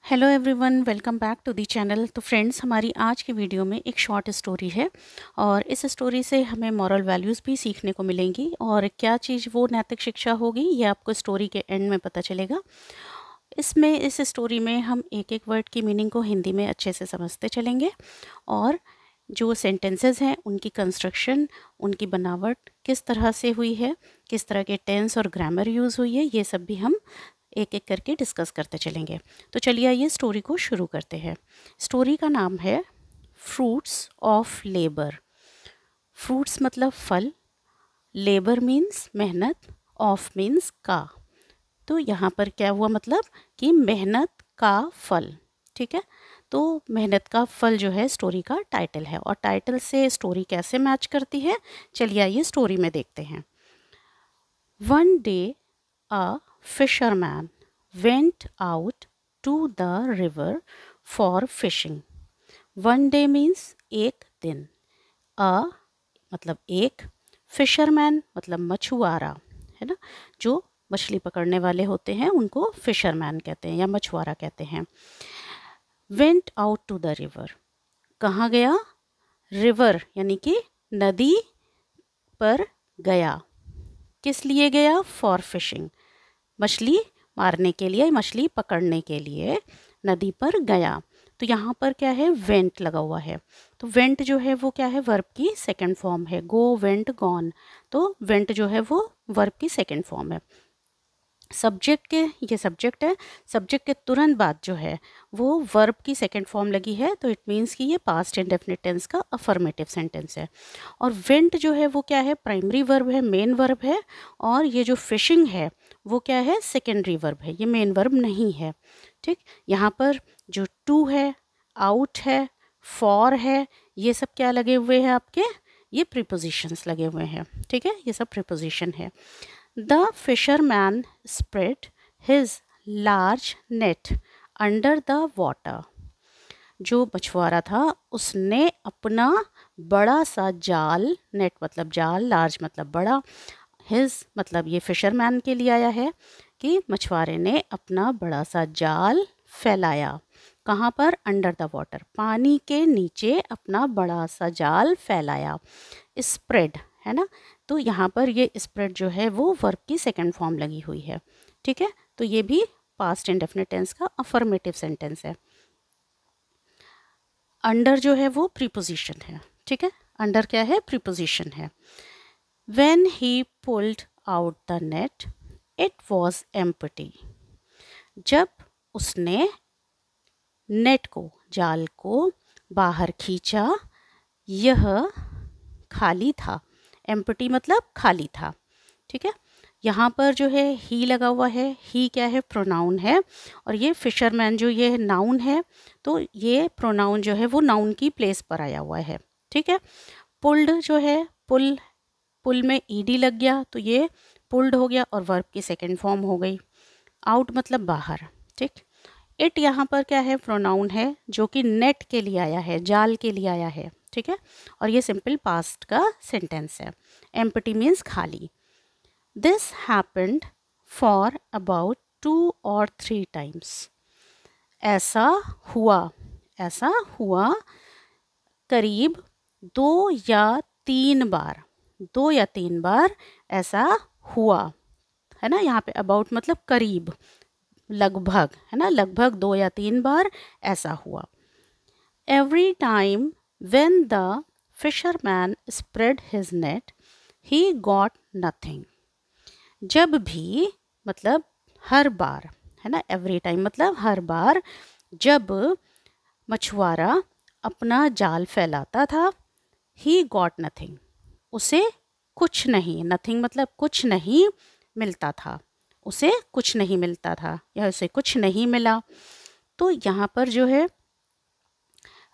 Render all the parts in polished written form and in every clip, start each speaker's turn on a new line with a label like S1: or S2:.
S1: Hello everyone, welcome back to the channel. तो friends, हमारी आज की वीडियो में एक शॉर्ट स्टोरी है और इस स्टोरी से हमें मॉरल वैल्यूज़ भी सीखने को मिलेंगी और क्या चीज़ वो नैतिक शिक्षा होगी ये आपको स्टोरी के एंड में पता चलेगा। इस स्टोरी में हम एक एक वर्ड की मीनिंग को हिंदी में अच्छे से समझते चलेंगे और जो सेंटेंसेस हैं उनकी कंस्ट्रक्शन, उनकी बनावट किस तरह से हुई है, किस तरह के टेंस और ग्रामर यूज़ हुई है, ये सब भी हम एक एक करके डिस्कस करते चलेंगे। तो चलिए आइए स्टोरी को शुरू करते हैं। स्टोरी का नाम है फ्रूट्स ऑफ लेबर। फ्रूट्स मतलब फल, लेबर मीन्स मेहनत, ऑफ मीन्स का। तो यहाँ पर क्या हुआ, मतलब कि मेहनत का फल। ठीक है, तो मेहनत का फल जो है स्टोरी का टाइटल है और टाइटल से स्टोरी कैसे मैच करती है, चलिए आइए स्टोरी में देखते हैं। One day a fisherman went out to the river for fishing. One day means एक दिन, a मतलब एक, fisherman मतलब मछुआरा, है ना, जो मछली पकड़ने वाले होते हैं उनको फिशरमैन कहते हैं या मछुआरा कहते हैं। went out to the river, कहाँ गया, रिवर यानी कि नदी पर गया। किस लिए गया, फॉर फिशिंग, मछली मारने के लिए, मछली पकड़ने के लिए नदी पर गया। तो यहाँ पर क्या है, वेंट लगा हुआ है। तो वेंट जो है वो क्या है, वर्ब की सेकंड फॉर्म है। गो, वेंट, गॉन। तो वेंट जो है वो वर्ब की सेकंड फॉर्म है। सब्जेक्ट के, ये सब्जेक्ट है, सब्जेक्ट के तुरंत बाद जो है वो वर्ब की सेकंड फॉर्म लगी है, तो इट मीन्स कि ये पास्ट इंडेफिनिट टेंस का अफर्मेटिव सेंटेंस है। और वेंट जो है वो क्या है, प्राइमरी वर्ब है, मेन वर्ब है। और ये जो फिशिंग है वो क्या है, सेकेंडरी वर्ब है, ये मेन वर्ब नहीं है। ठीक, यहाँ पर जो टू है, आउट है, फॉर है, ये सब क्या लगे हुए हैं आपके, ये प्रीपोजिशंस लगे हुए हैं। ठीक है, ये सब प्रीपोजिशन है। The fisherman spread his large net under the water. जो मछुआरा था उसने अपना बड़ा सा जाल, नेट मतलब जाल, लार्ज मतलब बड़ा, हिज मतलब ये फिशरमैन के लिए आया है कि मछुआरे ने अपना बड़ा सा जाल फैलाया। कहाँ पर, अंडर द वाटर, पानी के नीचे अपना बड़ा सा जाल फैलाया। स्प्रेड है ना, तो यहाँ पर ये स्प्रेड जो है वो वर्ब की सेकंड फॉर्म लगी हुई है। ठीक है, तो ये भी पास्ट इंडेफिनिट टेंस का अफर्मेटिव सेंटेंस है। अंडर जो है वो प्रीपोजिशन है। ठीक है, अंडर क्या है, प्रीपोजिशन है। When he pulled out the net it was empty. जब उसने नेट को, जाल को बाहर खींचा, यह खाली था। एम्प्टी मतलब खाली था। ठीक है, यहाँ पर जो है ही लगा हुआ है, ही क्या है, प्रोनाउन है, और ये फिशरमैन जो ये नाउन है, तो ये प्रोनाउन जो है वो नाउन की प्लेस पर आया हुआ है। ठीक है, पुल्ड जो है, पुल, पुल में ईडी लग गया तो ये पुल्ड हो गया और वर्ब की सेकंड फॉर्म हो गई। आउट मतलब बाहर। ठीक, इट यहाँ पर क्या है, प्रोनाउन है जो कि नेट के लिए आया है, जाल के लिए आया है। ठीक है, और ये सिंपल पास्ट का सेंटेंस है। एम्प्टी मीन्स खाली। This happened for about 2 or 3 times. ऐसा हुआ, ऐसा हुआ करीब 2 या 3 बार, 2 या 3 बार ऐसा हुआ, है ना। यहाँ पे अबाउट मतलब करीब, लगभग, है ना, लगभग 2 या 3 बार ऐसा हुआ। Every time when the fisherman spread his net he got nothing. जब भी मतलब हर बार, है ना, एवरी टाइम मतलब हर बार, जब मछुआरा अपना जाल फैलाता था, he got nothing, उसे कुछ नहीं, nothing मतलब कुछ नहीं मिलता था, उसे कुछ नहीं मिलता था या उसे कुछ नहीं मिला। तो यहाँ पर जो है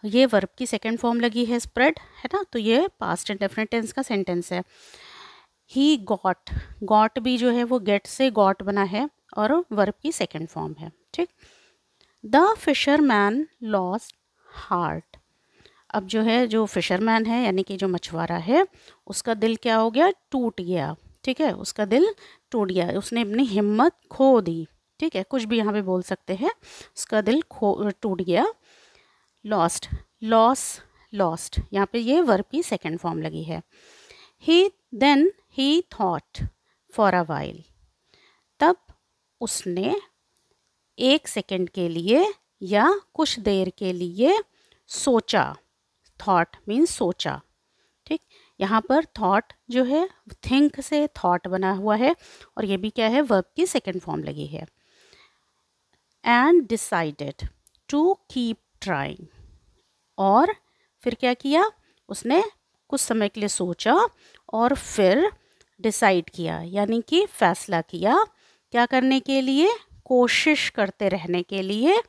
S1: ये वर्ब की सेकंड फॉर्म लगी है, स्प्रेड, है ना, तो ये पास्ट इंडेफिनिट टेंस का सेंटेंस है। ही गॉट, गॉट भी जो है वो गेट से गॉट बना है और वर्ब की सेकंड फॉर्म है। ठीक, द फिशरमैन लॉस्ट हार्ट। अब जो है, जो फिशरमैन है यानी कि जो मछुआरा है, उसका दिल क्या हो गया, टूट गया। ठीक है, उसका दिल टूट गया, उसने अपनी हिम्मत खो दी। ठीक है, कुछ भी यहाँ पे बोल सकते हैं। उसका दिल टूट गया। लॉस्ट, लॉस, लॉस्ट, यहाँ पे ये वर्ब की सेकेंड फॉर्म लगी है। Then he thought for a while, तब उसने एक सेकेंड के लिए या कुछ देर के लिए सोचा। थॉट मीन्स सोचा। ठीक, यहाँ पर थॉट जो है थिंक से थॉट बना हुआ है और ये भी क्या है, वर्ब की सेकेंड फॉर्म लगी है। And decided to keep trying, और फिर क्या किया, उसने कुछ समय के लिए सोचा और फिर डिसाइड किया, यानी कि फैसला किया क्या करने के लिए, कोशिश करते रहने के लिए,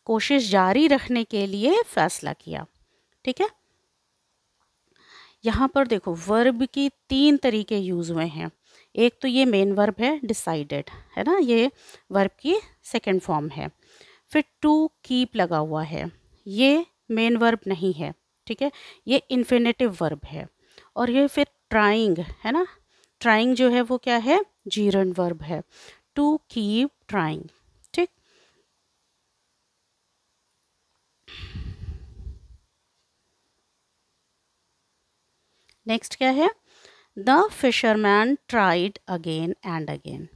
S1: कोशिश जारी रखने के लिए फैसला किया। ठीक है, यहाँ पर देखो वर्ब की 3 तरीके यूज़ हुए हैं। एक तो ये मेन वर्ब है डिसाइडेड, है ना, ये वर्ब की सेकंड फॉर्म है। फिर टू कीप लगा हुआ है, ये मेन वर्ब नहीं है, ठीक है, ये इन्फिनेटिव वर्ब है। और ये फिर ट्राइंग है ना, ट्राइंग जो है वो क्या है, जीरंड वर्ब है। To keep trying. ठीक, नेक्स्ट क्या है, the fisherman tried again and again,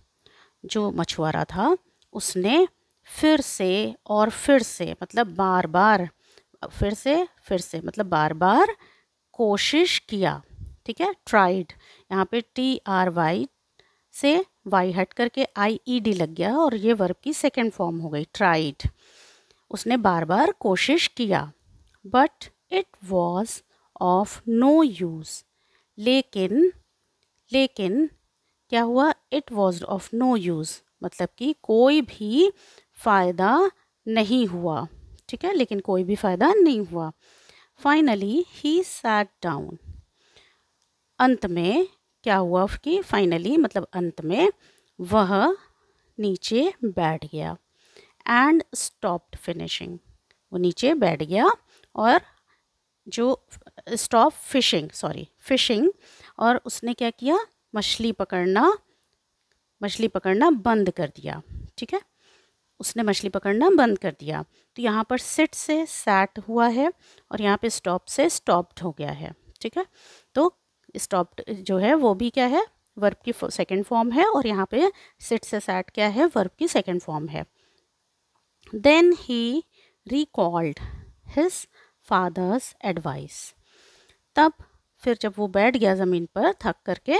S1: जो मछुआरा था उसने फिर से और फिर से मतलब बार बार, फिर से मतलब बार बार कोशिश किया। ठीक है, ट्राइड, यहाँ पे TRY से वाई हट करके IED लग गया और ये वर्ब की सेकेंड फॉर्म हो गई, ट्राइड। उसने बार बार कोशिश किया। But it was of no use, लेकिन क्या हुआ, it was of no use मतलब कि कोई भी फ़ायदा नहीं हुआ। ठीक है, लेकिन कोई भी फ़ायदा नहीं हुआ। फाइनली ही सैट डाउन, अंत में क्या हुआ कि फाइनली मतलब अंत में वह नीचे बैठ गया। एंड स्टॉप्ड फिनिशिंग, वो नीचे बैठ गया और जो स्टॉप फिशिंग, और उसने क्या किया, मछली पकड़ना बंद कर दिया। ठीक है, उसने मछली पकड़ना बंद कर दिया। तो यहाँ पर सिट से सैट हुआ है और यहाँ पे स्टॉप से स्टॉप्ड हो गया है। ठीक है, तो स्टॉप्ड जो है वो भी क्या है, वर्ब की सेकंड फॉर्म है और यहाँ पे सिट से सैट क्या है, वर्ब की सेकंड फॉर्म है। Then he recalled his father's advice, तब फिर जब वो बैठ गया ज़मीन पर थक करके,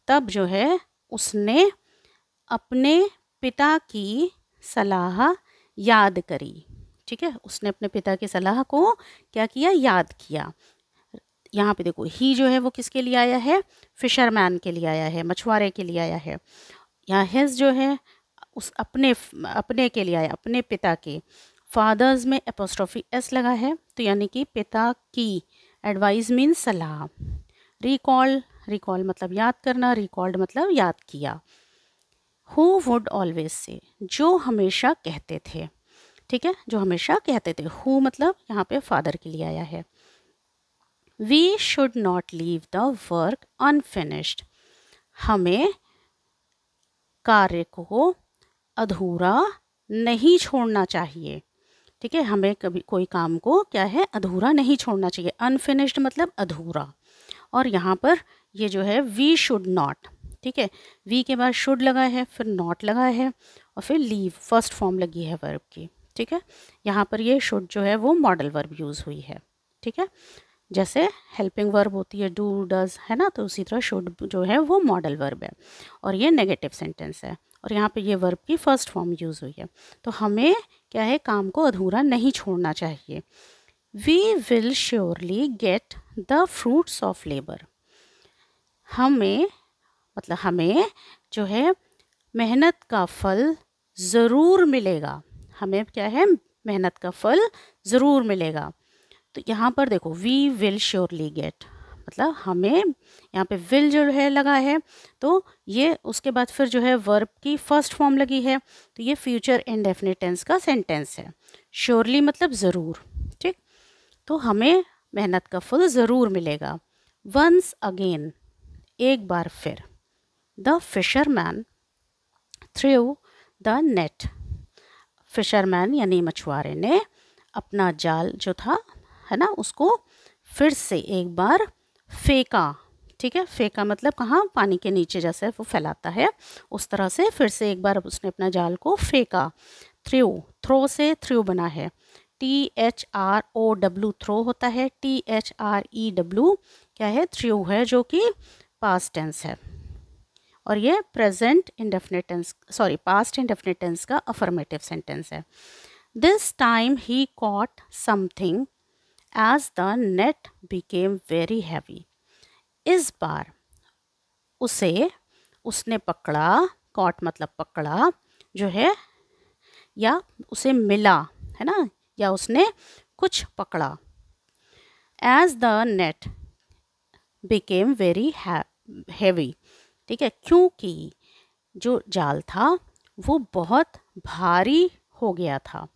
S1: तब जो है उसने अपने पिता की सलाह याद करी। ठीक है, उसने अपने पिता की सलाह को क्या किया, याद किया। यहाँ पे देखो ही जो है वो किसके लिए आया है, फिशरमैन के लिए आया है, मछुआरे के लिए आया है। यहाँ हिज जो है उस अपने के लिए आया, अपने पिता के। फादर्स में एपोस्ट्रोफी S लगा है, तो यानी कि पिता की। एडवाइस मीन सलाह। रिकॉल मतलब याद करना, रिकॉल्ड मतलब याद किया। हु वुड ऑलवेज से, जो हमेशा कहते थे। ठीक है, जो हमेशा कहते थे। हु मतलब यहाँ पे फादर के लिए आया है। We should not leave the work unfinished, हमें कार्य को अधूरा नहीं छोड़ना चाहिए। ठीक है, हमें कभी कोई काम को क्या है, अधूरा नहीं छोड़ना चाहिए। अनफिनिश्ड मतलब अधूरा। और यहाँ पर ये जो है वी शुड नॉट, ठीक है, वी के बाद शुड लगा है, फिर नॉट लगा है और फिर लीव फर्स्ट फॉर्म लगी है वर्ब की। ठीक है, यहाँ पर ये शुड जो है वो मॉडल वर्ब यूज़ हुई है। ठीक है, जैसे हेल्पिंग वर्ब होती है डू डज, है ना, तो उसी तरह शुड जो है वो मॉडल वर्ब है और ये नेगेटिव सेंटेंस है और यहाँ पे ये वर्ब की फर्स्ट फॉर्म यूज़ हुई है। तो हमें क्या है, काम को अधूरा नहीं छोड़ना चाहिए। We will surely get the fruits of labour, हमें मतलब हमें जो है मेहनत का फल ज़रूर मिलेगा। हमें क्या है, मेहनत का फल ज़रूर मिलेगा। तो यहाँ पर देखो वी विल श्योरली गेट मतलब हमें यहाँ पे विल जो है लगा है, तो ये उसके बाद फिर जो है वर्ब की फर्स्ट फॉर्म लगी है, तो ये फ्यूचर इंडेफिनिट टेंस का सेंटेंस है। श्योरली मतलब ज़रूर। ठीक, तो हमें मेहनत का फल ज़रूर मिलेगा। वंस अगेन, एक बार फिर। The fisherman through the net. Fisherman यानी मछुआरे ने अपना जाल जो था है ना उसको फिर से एक बार फेंका। ठीक है, फेंका मतलब कहाँ, पानी के नीचे जैसे वो फैलाता है उस तरह से फिर से एक बार उसने अपना जाल को फेंका। थ्रू, थ्रो से थ्रू बना है, THROW थ्रो होता है, THREW क्या है, थ्रू है, जो कि पास्ट टेंस है और ये present indefinite tense, sorry past indefinite tense का अफर्मेटिव सेंटेंस है। This time he caught something as the net became very heavy. इस बार उसने पकड़ा, कॉट मतलब पकड़ा जो है, या उसे मिला है ना, या उसने कुछ पकड़ा। As the net became very heavy, ठीक है, क्योंकि जो जाल था वो बहुत भारी हो गया था।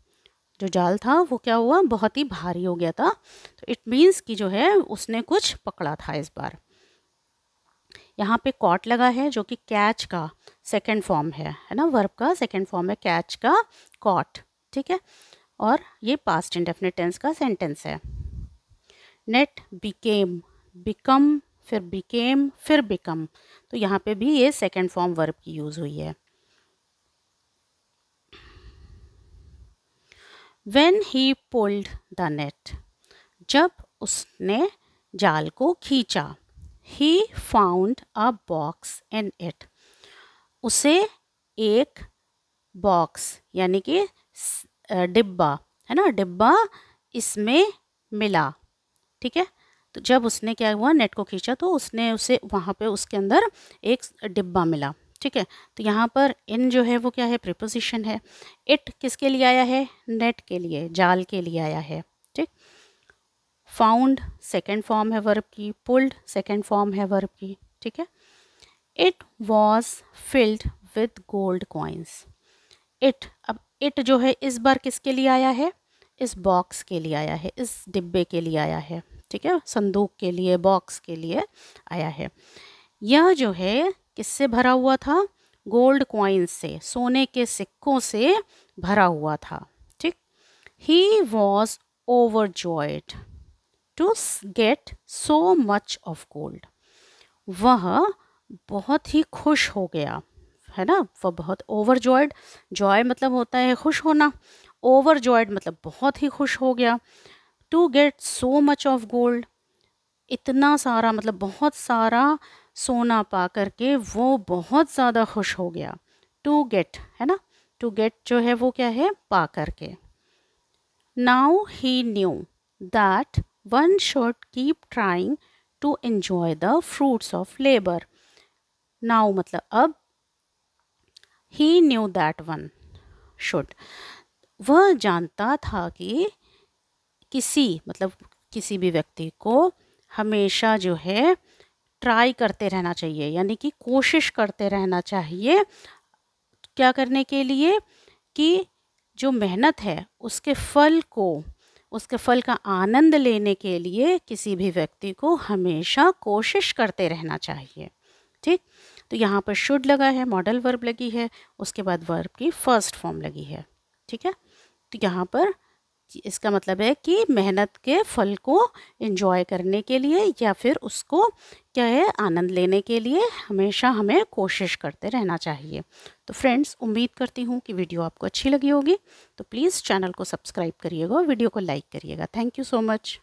S1: जो जाल था वो क्या हुआ, बहुत ही भारी हो गया था। तो इट मीन्स कि जो है उसने कुछ पकड़ा था इस बार। यहाँ पे कॉट लगा है जो कि कैच का सेकंड फॉर्म है ना, वर्ब का सेकंड फॉर्म है कैच का, कॉट। ठीक है, और ये पास्ट इंडेफिनिट टेंस का सेंटेंस है। नेट बिकेम, बिकम, फिर बिकेम, फिर बिकम, तो यहाँ पे भी ये सेकंड फॉर्म वर्ब की यूज़ हुई है। When he pulled the net, जब उसने जाल को खींचा, he found a box in it, उसे एक बॉक्स यानी कि डिब्बा है ना, डिब्बा इसमें मिला। ठीक है, तो जब उसने क्या हुआ, नेट को खींचा तो उसने उसे वहाँ पे उसके अंदर एक डिब्बा मिला। ठीक है, तो यहाँ पर इन जो है वो क्या है, प्रीपोजिशन है। इट किसके लिए आया है, नेट के लिए, जाल के लिए आया है। ठीक, फाउंड सेकंड फॉर्म है वर्ब की, पुल्ड सेकंड फॉर्म है वर्ब की। ठीक है, it was filled with gold coins. It, अब इट जो है इस बार किसके लिए आया है, इस बॉक्स के लिए आया है, इस डिब्बे के लिए आया है। ठीक है, संदूक के लिए, बॉक्स के लिए आया है। यह जो है किससे भरा हुआ था, गोल्ड कॉइन्स से, सोने के सिक्कों से भरा हुआ था। ठीक, he was overjoyed to get so much of gold. वह बहुत ही खुश हो गया है ना, वह बहुत ओवरजॉयड, जॉय मतलब होता है खुश होना, ओवरजॉयड मतलब बहुत ही खुश हो गया। To get so much of gold, इतना सारा मतलब बहुत सारा सोना पा करके वो बहुत ज़्यादा खुश हो गया। टू गेट है ना, टू गेट जो है वो क्या है, पा करके। Now he knew that one should keep trying to enjoy the fruits of labour. Now मतलब अब, he knew that one should, वह जानता था कि किसी भी व्यक्ति को हमेशा जो है ट्राई करते रहना चाहिए, यानी कि कोशिश करते रहना चाहिए। क्या करने के लिए, कि जो मेहनत है उसके फल का आनंद लेने के लिए किसी भी व्यक्ति को हमेशा कोशिश करते रहना चाहिए। ठीक, तो यहाँ पर शुड लगा है, मॉडल वर्ब लगी है, उसके बाद वर्ब की फर्स्ट फॉर्म लगी है। ठीक है, तो यहाँ पर इसका मतलब है कि मेहनत के फल को एंजॉय करने के लिए या फिर उसको क्या है, आनंद लेने के लिए हमेशा हमें कोशिश करते रहना चाहिए। तो फ्रेंड्स, उम्मीद करती हूँ कि वीडियो आपको अच्छी लगी होगी, तो प्लीज़ चैनल को सब्सक्राइब करिएगा और वीडियो को लाइक करिएगा। Thank you so much.